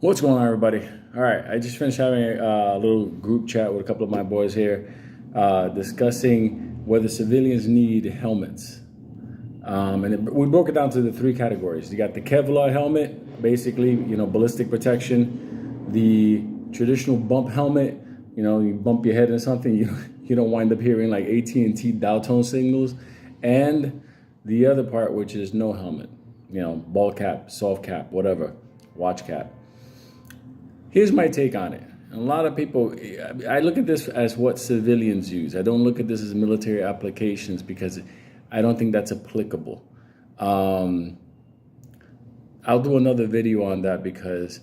What's going on, everybody? All right, I just finished having a little group chat with a couple of my boys here, discussing whether civilians need helmets. We broke it down to the three categories. You got the Kevlar helmet, basically, ballistic protection. The traditional bump helmet, you bump your head into something, you don't wind up hearing like AT&T dial tone signals. And the other part, which is no helmet, ball cap, soft cap, whatever, watch cap. Here's my take on it. A lot of people, I look at this as what civilians use. I don't look at this as military applications because I don't think that's applicable. I'll do another video on that because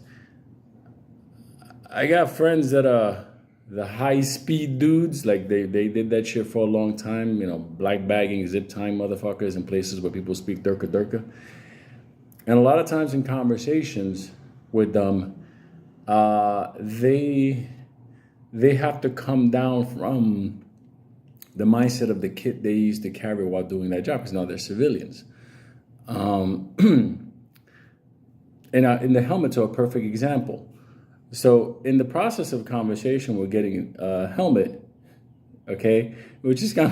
I got friends that are the high speed dudes, like they did that shit for a long time, black bagging, zip tying motherfuckers in places where people speak durka durka. And a lot of times in conversations with them, they have to come down from the mindset of the kit they used to carry while doing that job, because now they're civilians. And the helmets are a perfect example. So in the process of conversation, we're getting a helmet, okay, which is kind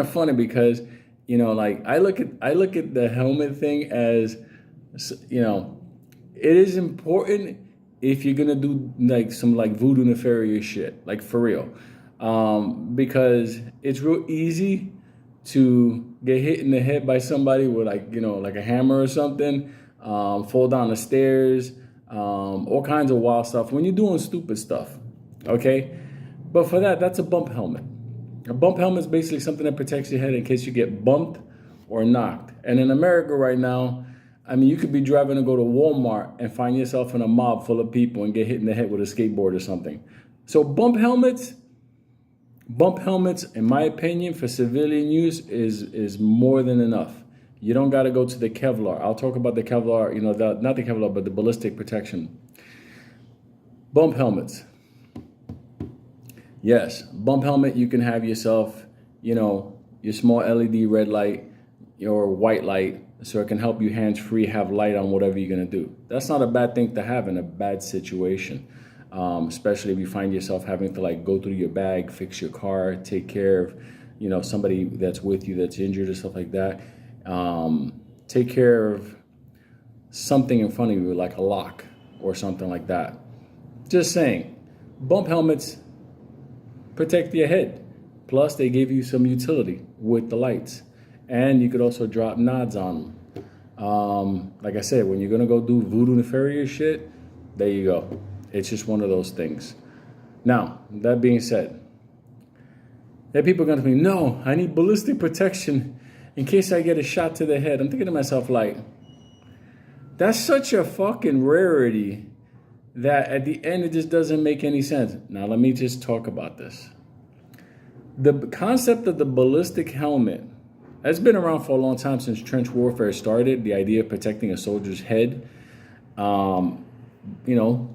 of funny because like I look at the helmet thing as it is important if you're gonna do like some like voodoo nefarious shit, like for real, because it's real easy to get hit in the head by somebody with like a hammer or something, fall down the stairs, all kinds of wild stuff when you're doing stupid stuff, okay? But for that's a bump helmet. A bump helmet is basically something that protects your head in case you get bumped or knocked. And in America right now, you could be driving to go to Walmart and find yourself in a mob full of people and get hit in the head with a skateboard or something. So bump helmets, in my opinion, for civilian use is more than enough. You don't got to go to the Kevlar. I'll talk about the Kevlar, not the Kevlar, but the ballistic protection. Bump helmets. Yes, bump helmet, you can have yourself, your small LED red light, your white light, so it can help you hands-free have light on whatever you're going to do. That's not a bad thing to have in a bad situation, especially if you find yourself having to like go through your bag, fix your car, take care of somebody that's with you that's injured or stuff like that. Take care of something in front of you like a lock or something like that. Just saying, bump helmets protect your head. Plus, they give you some utility with the lights. And you could also drop nods on them. Like I said, when you're going to go do voodoo nefarious shit, there you go. It's just one of those things. Now, that being said, there are people going to be, no, I need ballistic protection in case I get a shot to the head. I'm thinking to myself, like, that's such a fucking rarity that at the end it just doesn't make any sense. Now, let me just talk about this. The concept of the ballistic helmet has been around for a long time, since trench warfare started. The idea of protecting a soldier's head,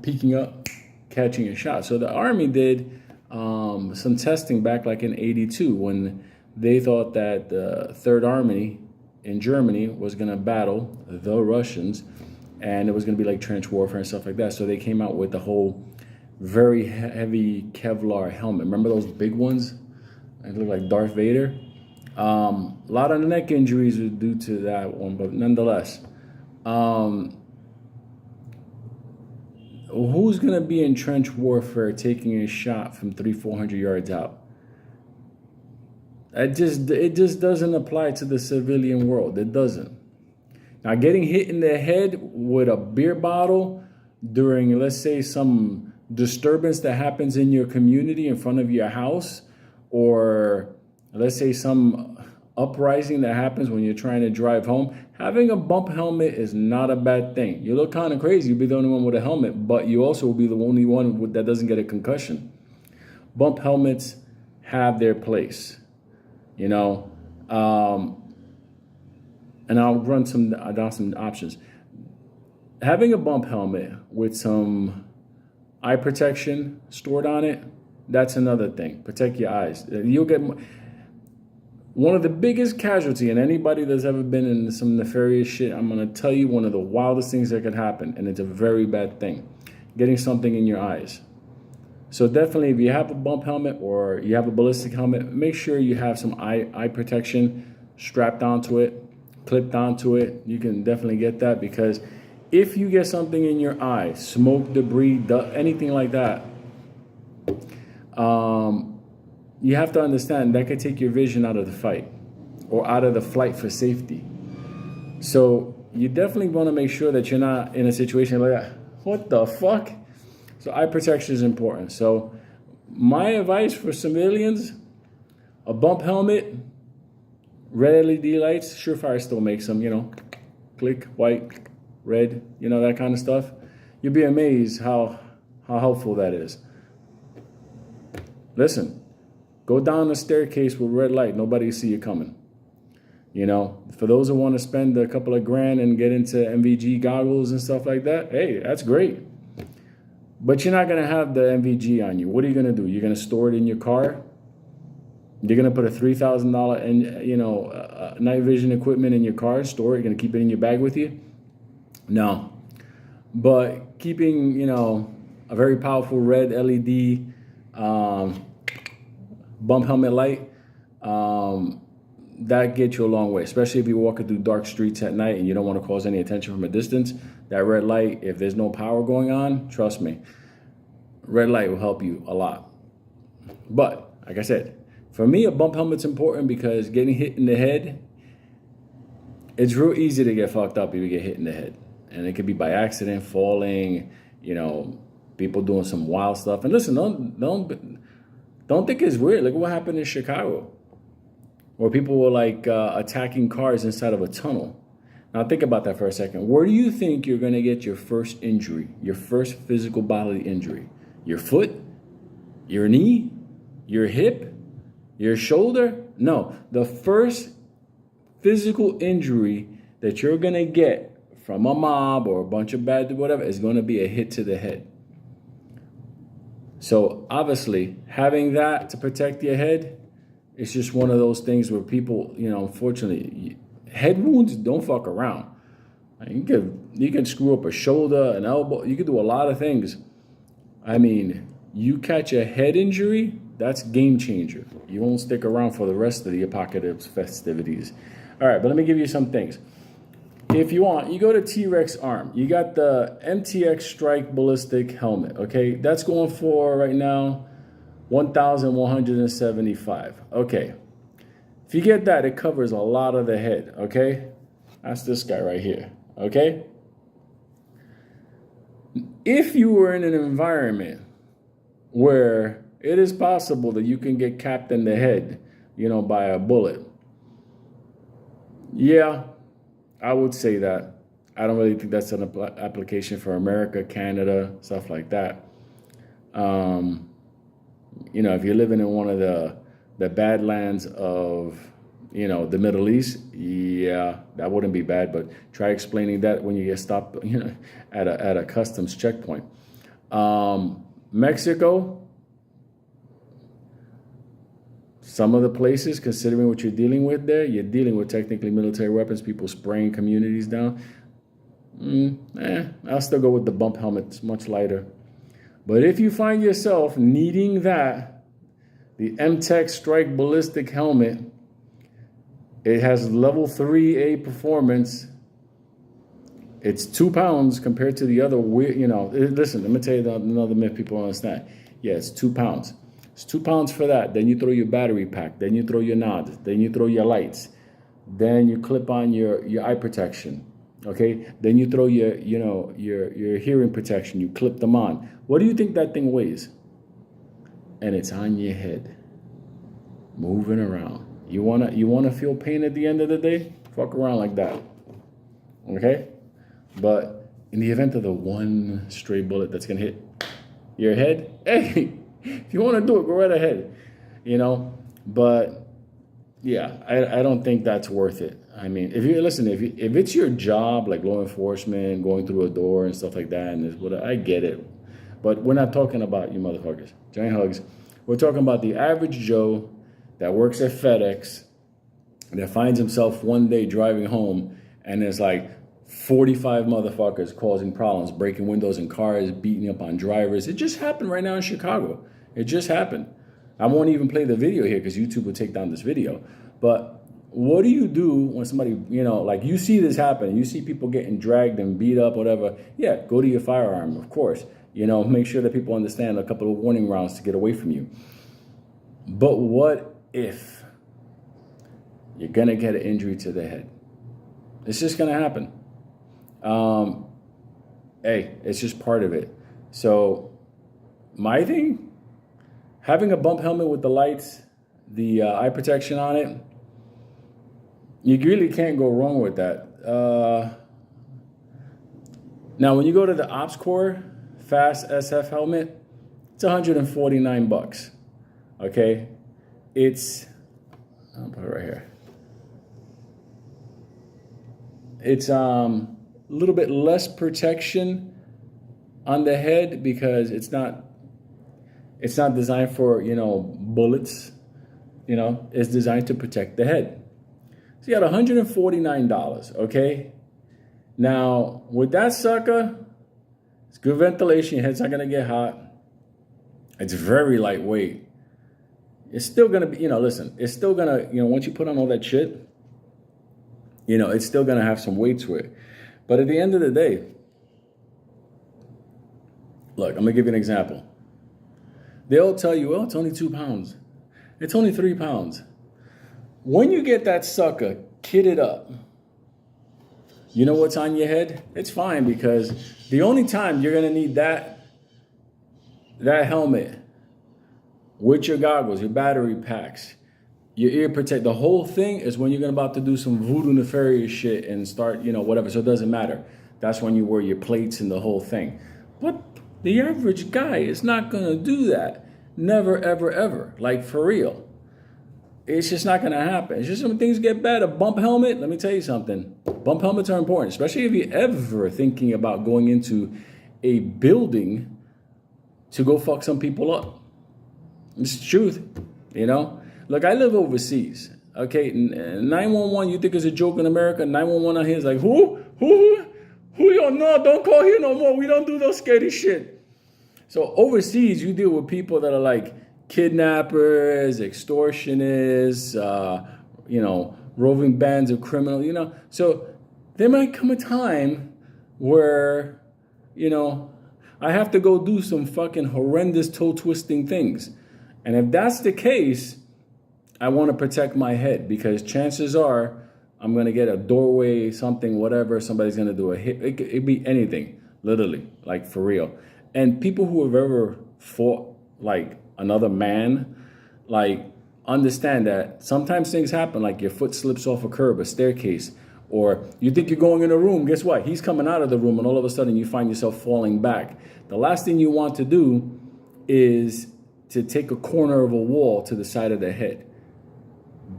peeking up, catching a shot. So the Army did some testing back like in '82 when they thought that the Third Army in Germany was going to battle the Russians, and it was going to be like trench warfare and stuff like that. So they came out with the whole very heavy Kevlar helmet. Remember those big ones? It looked like Darth Vader. A lot of neck injuries are due to that one, but nonetheless, who's going to be in trench warfare taking a shot from 300-400 yards out? It just doesn't apply to the civilian world. It doesn't. Now, getting hit in the head with a beer bottle during, let's say, some disturbance that happens in your community in front of your house, or let's say some uprising that happens when you're trying to drive home, having a bump helmet is not a bad thing. You look kind of crazy. You'll be the only one with a helmet, but you also will be the only one that doesn't get a concussion. Bump helmets have their place, and I'll run down some options. Having a bump helmet with some eye protection stored on it, that's another thing. Protect your eyes. You'll get One of the biggest casualty, and anybody that's ever been in some nefarious shit, I'm going to tell you one of the wildest things that could happen, and it's a very bad thing, getting something in your eyes. So definitely, if you have a bump helmet or you have a ballistic helmet, make sure you have some eye protection strapped onto it, clipped onto it. You can definitely get that, because if you get something in your eye, smoke, debris, anything like that, you have to understand that could take your vision out of the fight or out of the flight for safety. So you definitely want to make sure that you're not in a situation like that. What the fuck? So eye protection is important. So my advice for civilians, a bump helmet, red LED lights. Surefire still makes them, click, white, red, that kind of stuff. You'll be amazed how helpful that is. Listen. Go down the staircase with red light. Nobody see you coming. For those who want to spend a couple of grand and get into MVG goggles and stuff like that, hey, that's great. But you're not going to have the MVG on you. What are you going to do? You're going to store it in your car? You're going to put a $3,000 night vision equipment in your car, store it, you're going to keep it in your bag with you? No. But keeping, a very powerful red LED bump helmet light, that gets you a long way, especially if you're walking through dark streets at night and you don't want to cause any attention from a distance. That red light, if there's no power going on, trust me, red light will help you a lot. But like I said, for me, a bump helmet's important because getting hit in the head, it's real easy to get fucked up if you get hit in the head. And it could be by accident, falling, people doing some wild stuff. And listen, don't think it's weird. Look what happened in Chicago, where people were attacking cars inside of a tunnel. Now think about that for a second. Where do you think you're going to get your first injury, your first physical bodily injury? Your foot? Your knee? Your hip? Your shoulder? No, the first physical injury that you're going to get from a mob or a bunch of bad whatever is going to be a hit to the head. So obviously, having that to protect your head, it's just one of those things where people, unfortunately, head wounds don't fuck around. You can screw up a shoulder, an elbow. You can do a lot of things. I mean, you catch a head injury, that's game changer. You won't stick around for the rest of the apocalypse festivities. All right, but let me give you some things. If you want, you go to T-Rex Arm. You got the MTX Strike Ballistic Helmet, okay? That's going for, right now, $1,175. Okay. If you get that, it covers a lot of the head, okay? That's this guy right here, okay? If you were in an environment where it is possible that you can get capped in the head, by a bullet, yeah, I would say that. I don't really think that's an application for America, Canada, stuff like that. If you're living in one of the badlands of, the Middle East, yeah, that wouldn't be bad. But try explaining that when you get stopped, at a customs checkpoint. Mexico, some of the places, considering what you're dealing with there, you're dealing with technically military weapons, people spraying communities down. I'll still go with the bump helmet. It's much lighter. But if you find yourself needing that, the MTech Strike Ballistic Helmet, it has level 3A performance. It's 2 pounds compared to the other weird, listen, let me tell you another myth people don't understand. Yeah, it's 2 pounds. It's 2 pounds for that. Then you throw your battery pack. Then you throw your nods. Then you throw your lights. Then you clip on your eye protection. Okay. Then you throw your hearing protection. You clip them on. What do you think that thing weighs? And it's on your head, moving around. You wanna feel pain at the end of the day? Fuck around like that. Okay. But in the event of the one stray bullet that's gonna hit your head, hey. If you want to do it, go right ahead, But yeah, I don't think that's worth it. I mean, if it's your job, like law enforcement, going through a door and stuff like that, and I get it. But we're not talking about you motherfuckers. Giant hugs. We're talking about the average Joe that works at FedEx, that finds himself one day driving home and there's like 45 motherfuckers causing problems, breaking windows in cars, beating up on drivers. It just happened right now in Chicago. It just happened. I won't even play the video here because YouTube will take down this video. But what do you do when somebody, like you see this happen, you see people getting dragged and beat up, whatever? Yeah, go to your firearm, of course. Make sure that people understand a couple of warning rounds to get away from you. But what if you're going to get an injury to the head? It's just going to happen. Hey, it's just part of it. So my thing, having a bump helmet with the lights, the eye protection on it, you really can't go wrong with that. Now, when you go to the Ops Core Fast SF helmet, it's $149. Okay, I'll put it right here. It's a little bit less protection on the head because it's not designed for bullets. It's designed to protect the head. So you got $149. Okay, now with that sucker, it's good ventilation. Your head's not gonna get hot. It's very lightweight. It's still gonna be, listen, it's still gonna, once you put on all that shit, it's still gonna have some weight to it. But at the end of the day, look, I'm gonna give you an example. They'll tell you, oh, it's only 2 pounds. It's only 3 pounds. When you get that sucker kitted up, you know what's on your head? It's fine, because the only time you're gonna need that helmet with your goggles, your battery packs, your ear protect, the whole thing is when you're about to do some voodoo nefarious shit and start, whatever. So it doesn't matter. That's when you wear your plates and the whole thing. But the average guy is not gonna do that. Never, ever, ever. Like, for real. It's just not gonna happen. It's just when things get bad. A bump helmet, let me tell you something. Bump helmets are important, especially if you're ever thinking about going into a building to go fuck some people up. It's the truth, Look, I live overseas, okay? 911, you think is a joke in America? 911 on here is like, who? Yo, no, don't call here no more. We don't do those scary shit. So overseas, you deal with people that are like kidnappers, extortionists, roving bands of criminals, So there might come a time where, I have to go do some fucking horrendous toe-twisting things. And if that's the case, I want to protect my head, because chances are I'm going to get a doorway, something, whatever. Somebody's going to do a hit. It could be anything, literally, like for real. And people who have ever fought like another man, like, understand that sometimes things happen, like your foot slips off a curb, a staircase, or you think you're going in a room. Guess what? He's coming out of the room, and all of a sudden you find yourself falling back. The last thing you want to do is to take a corner of a wall to the side of the head.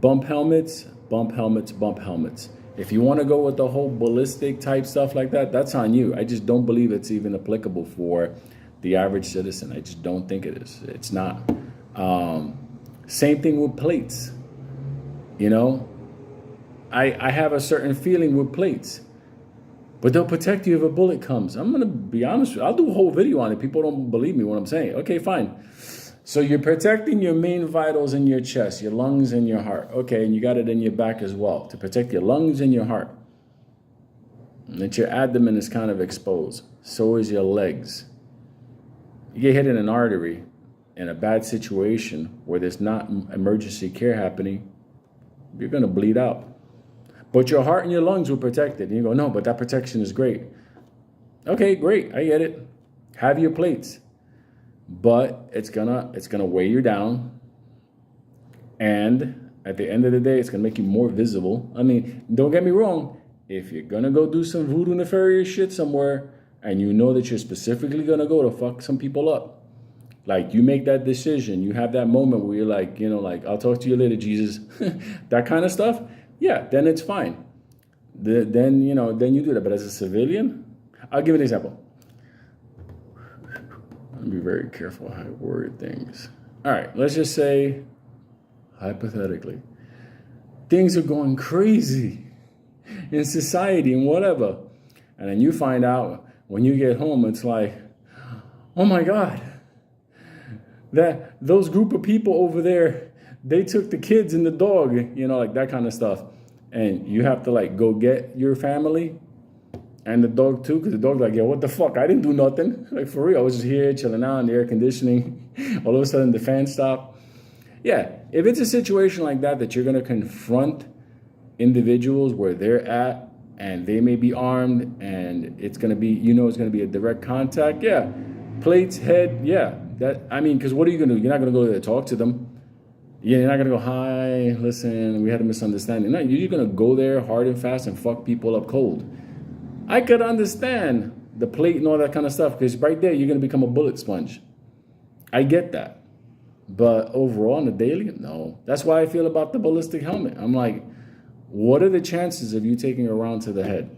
Bump helmets, bump helmets, bump helmets. If you want to go with the whole ballistic type stuff like that, that's on you. I just don't believe it's even applicable for the average citizen. I just don't think it is. It's not. Same thing with plates. I have a certain feeling with plates, but they'll protect you if a bullet comes. I'm going to be honest with you. I'll do a whole video on it. People don't believe me when I'm saying. Okay, fine. So you're protecting your main vitals in your chest, your lungs and your heart. Okay, and you got it in your back as well to protect your lungs and your heart. And that your abdomen is kind of exposed. So is your legs. You get hit in an artery in a bad situation where there's not emergency care happening, you're going to bleed out. But your heart and your lungs were protected. And you go, no, but that protection is great. Okay, great. I get it. Have your plates. But it's gonna weigh you down. And at the end of the day, it's gonna make you more visible. I mean, don't get me wrong. If you're gonna go do some voodoo nefarious shit somewhere, and you know that you're specifically gonna go to fuck some people up, like you make that decision, you have that moment where you're like, like, I'll talk to you later, Jesus, that kind of stuff. Yeah, then it's fine. Then you do that. But as a civilian, I'll give you an example. Be very careful how I word things. All right, let's just say, hypothetically, things are going crazy in society and whatever. And then you find out when you get home, it's like, oh my God, that those group of people over there, they took the kids and the dog, like that kind of stuff. And you have to like go get your family and the dog too, because the dog's like, yo, what the fuck? I didn't do nothing. Like, for real, I was just here chilling out in the air conditioning. All of a sudden the fan stopped. Yeah, if it's a situation like that you're going to confront individuals where they're at and they may be armed and it's going to be, it's going to be a direct contact. Yeah, plates, head, yeah. Because what are you going to do? You're not going to go there to talk to them. You're not going to go, hi, listen, we had a misunderstanding. No, you're going to go there hard and fast and fuck people up cold. I could understand the plate and all that kind of stuff, because right there, you're going to become a bullet sponge. I get that. But overall, on the daily, no. That's why I feel about the ballistic helmet. I'm like, what are the chances of you taking a round to the head?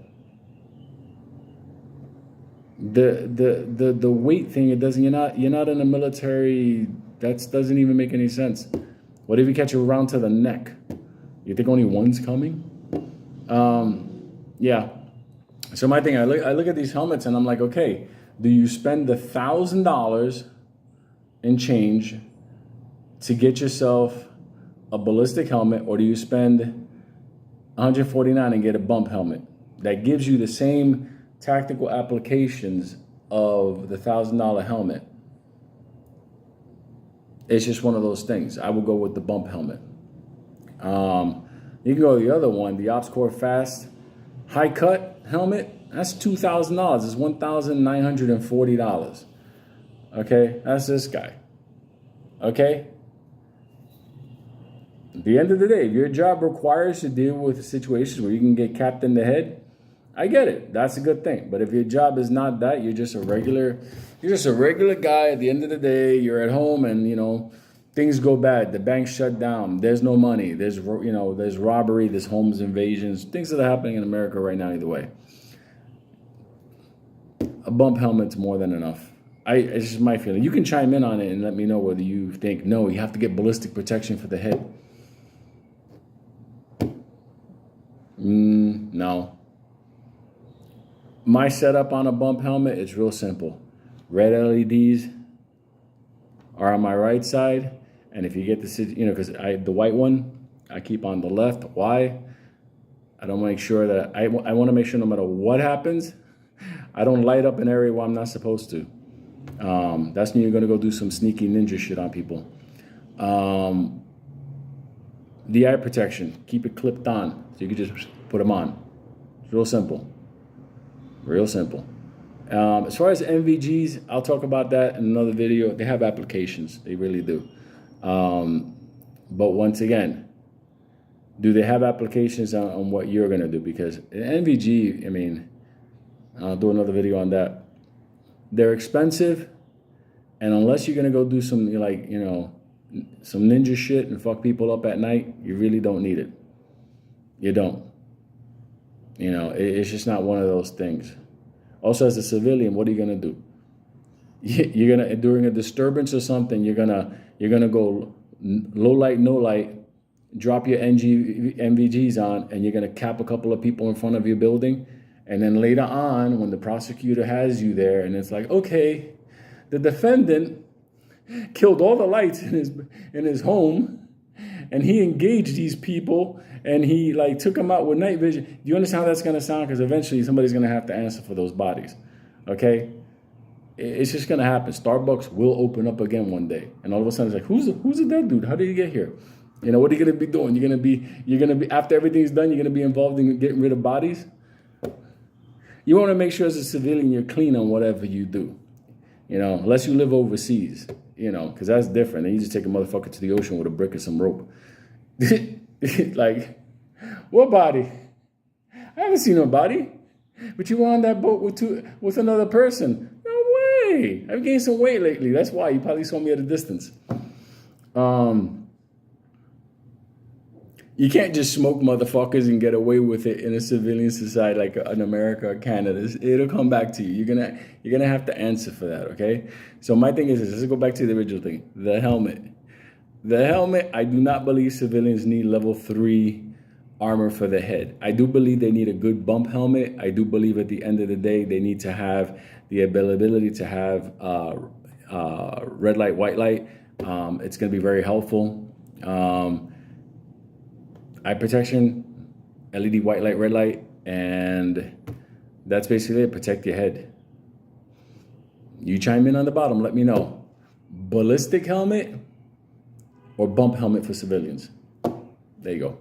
The weight thing, it doesn't. You're not in the military. That doesn't even make any sense. What if you catch a round to the neck? You think only one's coming? Yeah. So my thing, I look at these helmets and I'm like, okay, do you spend the $1,000 and change to get yourself a ballistic helmet, or do you spend $149 and get a bump helmet that gives you the same tactical applications of the $1,000 helmet? It's just one of those things. I will go with the bump helmet. You can go the other one, the OpsCore Fast High Cut helmet. That's $2,000. It's $1,940. Okay, that's this guy. Okay. At the end of the day, if your job requires to deal with situations where you can get capped in the head, I get it. That's a good thing. But if your job is not that, you're just a regular guy. At the end of the day, you're at home and, things go bad. The bank shut down. There's no money. There's robbery, there's homes invasions, things that are happening in America right now either way. A bump helmet's more than enough. It's just my feeling. You can chime in on it and let me know whether you think, no, you have to get ballistic protection for the head. No. My setup on a bump helmet is real simple. Red LEDs are on my right side, and if you get because the white one I keep on the left. Why? I don't make sure that I want to make sure no matter what happens, I don't light up an area where I'm not supposed to. That's when you're gonna go do some sneaky ninja shit on people. The eye protection, keep it clipped on, so you can just put them on. It's real simple. Real simple. As far as NVGs, I'll talk about that in another video. They have applications. They really do. But once again, do they have applications on what you're going to do? Because NVG, I'll do another video on that. They're expensive. And unless you're going to go do some, some ninja shit and fuck people up at night, you really don't need it. You don't. It's just not one of those things. Also, as a civilian, what are you gonna do? You're gonna, during a disturbance or something, you're gonna go low light, no light, drop your NVGs on, and you're gonna cap a couple of people in front of your building, and then later on, when the prosecutor has you there, and it's like, okay, the defendant killed all the lights in his home, and he engaged these people, and he took them out with night vision. Do you understand how that's going to sound? Because eventually somebody's going to have to answer for those bodies. Okay? It's just going to happen. Starbucks will open up again one day. And all of a sudden it's like, who's the dead dude? How did he get here? What are you going to be doing? You're going to be, after everything's done, you're going to be involved in getting rid of bodies? You want to make sure as a civilian you're clean on whatever you do. Unless you live overseas, because that's different. Then you just take a motherfucker to the ocean with a brick and some rope. What body? I haven't seen no body. But you were on that boat with another person. No way. I've gained some weight lately. That's why you probably saw me at a distance. You can't just smoke motherfuckers and get away with it in a civilian society like in America or Canada. It'll come back to you. You're gonna have to answer for that, okay? So my thing is this. Let's go back to the original thing. The helmet. The helmet, I do not believe civilians need level 3 armor for the head. I do believe they need a good bump helmet. I do believe at the end of the day, they need to have the ability to have red light, white light. It's going to be very helpful. Eye protection, LED white light, red light, and that's basically it. Protect your head. You chime in on the bottom, let me know. Ballistic helmet or bump helmet for civilians? There you go.